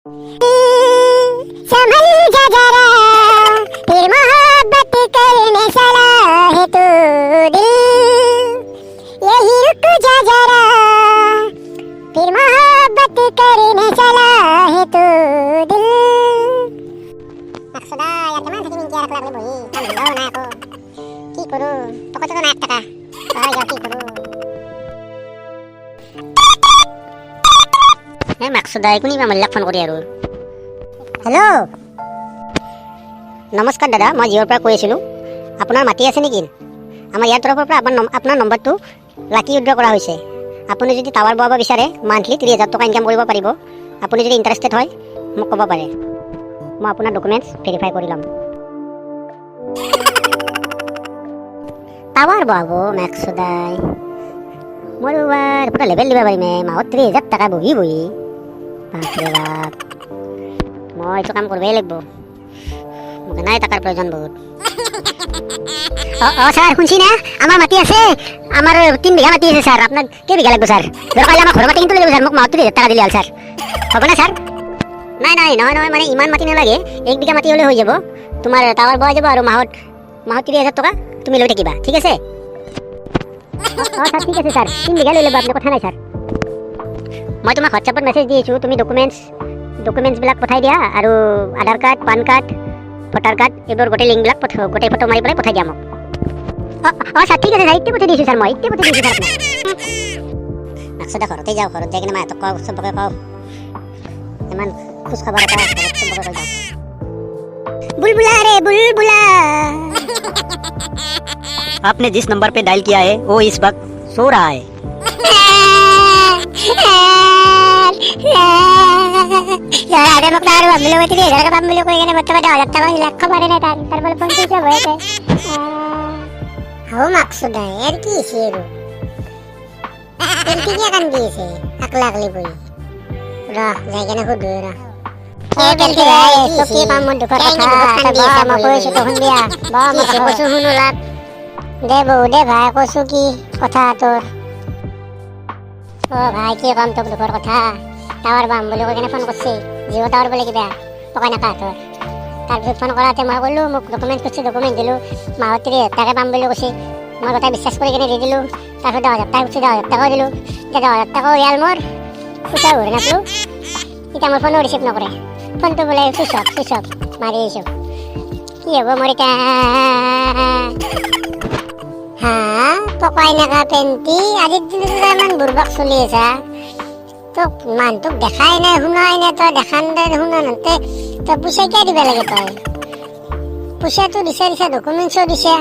संभल जा जरा फिर मोहब्बत करने चला है तू दिल यही रुक जा जरा फिर मोहब्बत करने चला है तू दिल আকসদা ইয়াতে মান থাকি মিনকে রাখলা বলে বহি কাম হলো না কো কি করু পকেটে তো না 1 টাকা আয় যা কি করু মাকসুদা এখনই মামলাক ফোন করি আৰু হেল্ল' নমস্কাৰ দাদা মই জিঅ'ৰ পৰা কৈ আছিলোঁ আপোনাৰ মাটি আছে নেকি আমাৰ ইয়াৰ তৰফৰ পৰা আপোনাৰ নম্বৰটো লাকি উইড্ৰ কৰা হৈছে আপুনি যদি টাৱাৰ বহাব বিচাৰে মান্থলি 30,000 টকা ইনকাম কৰিব পাৰিব আপুনি যদি ইণ্টাৰেষ্টেড হয় মোক ক'ব পাৰে মই আপোনাৰ ডকুমেণ্টছ ভেৰিফাই কৰি ল'ম টাৱাৰ বহাব মাকসুদাই মই এবাৰ পুৰা লেভেল দিব পাৰিম মাহত 30,000 টকা বহি বাপৰে বাপ মই এইটো কাম কৰিবই লাগিব মোক নাই টকাৰ প্ৰয়োজন বহুত স্যার শুনছি না আমার মাটি আছে আমার 3 বিঘা মাটি আছে স্যার আপনার কে বিঘা লাগবে স্যার দরকার হলে আমার ঘর মাটি কিন্তু লাগবে স্যার মোক মাহত 30,000 টাকা দিলে স্যার হবে না স্যার নাই নহয় মানে ইমান মাটি নালাগে 1 বিঘা মাটি হলে হৈ যাব তোমাৰ টাৱাৰ বহাই যাব আৰু মাহত 30,000 টকা তুমি লৈ থাকিবা ঠিক আছে স্যার ঠিক আছে স্যার 3 বিঘা লৈ ল'ব আপুনি কথা নাই স্যার মই তোমাক হোৱাটছআপত মেছেজ দি আছোঁ তুমি ডকুমেণ্টছ বিলাক পঠাই দিয়া আৰু Aadhaar card PAN card voter card এইবোৰ গোটেই লিংকবিলাক গোটেই ফটো মাৰি পেলাই পঠাই দিয়া মোক স্যার ঠিক আছে স্যার ইত্যে পঠাই দিছোঁ স্যার মই ইত্যে পঠাই দিছোঁ স্যার আপোনাক আকসদা ঘৰতে যাওঁ ঘৰত যাই কিনে মাহঁতক কওঁ চবকে কওঁ ইমান খোজ খাবৰ এটা ঘৰত চবকে কৈ যাওঁ बुलबुला रे बुलबुला आपने जिस नंबर पे डायल किया है वो इस वक्त सो रहा है আরে মোক তার বাবুলো গতি দিয়ে ঘর বাবুলো কই গেলে বর্তমানে 1000 টাকা লাখ মারে না তার বলে 50 হয়েছে হাও মাকসুদা এর কি শেরু এলটি কি কান দিয়েছে আকলাকলি বই রাহ জায়গা না খুদ রা কে কেলতে রে তো কি কাম মন দুঃখর কথা বা মা কইছো তখন দিয়া বা মা কইছো হুনু লাগ দে বউ দে ভাই কইছো কি কথা তোর ও ভাই কি কাম তো দুঃখর কথা টাওয়ার বাম বলে ওখানে ফোন করছে জিও টাওয়ার বলে কিবা পকাই না তোর তারপর ফোন করাতে মই কইলো মোক ডকুমেন্ট করছে ডকুমেন্ট দিলো মাহতরে টাকা বাম বলে কইছে মই কথা বিশ্বাস করে কিনে দিয়ে দিলো তারপর 10,000 টাকা দিলো 10,000 টাকা ইয়াল মোর পয়সা ওরে না এটা আমার ফোন রিসিভ না করে ফোন তো বলে সুইচ অফ মারি এসো কি হবো মরিটা হ্যাঁ পকাই না পেন্টি আজির দিনে তো মান বুরবাক চলি আছে তো মানটোক দেখাই নাই শুনাই নাই তই দেখান দে শুনানতে তই পইচা কিয় দিব লাগে তই পইচাটো দিছে ডকুমেণ্টছো দিছে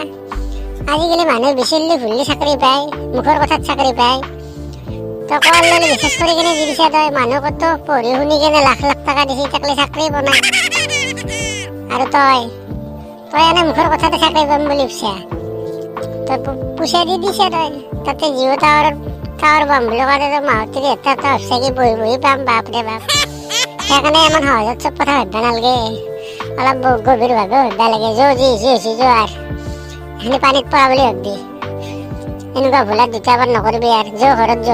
আজিকালি মানুহে বিচাৰিলে ভুললি চাকৰি পায় মুখৰ কথাত চাকৰি পায় তই কোৱাৰ লগে বিশ্বাস কৰি কিনে দি দিছে তই মানুহ কত পঢ়ি শুনি কিনে লাখ টকা দিছে তাকলে চাকৰি বনাই আৰু তই এনে মুখৰ কথাতে চাকৰি পাম বুলি ভাবছা তই পইচা দি দিছে তই তাতে জিঅ' টাৱাৰ পাম বুলি কওঁতে তো মাহত 30,000 টকা সঁচাকৈ বহি পাম বাপৰে বাপ সেইকাৰণে ইমান সহজত চব কথা ভাবিব নালাগে অলপ গভীৰভাৱে ভাবিব লাগে যি হৈছে আৰু সেনে পানীত পৰা বুলি ভাবি এনেকুৱা ভুলত দ্বিতীয়বাৰ নকৰিবি আৰু ঘৰত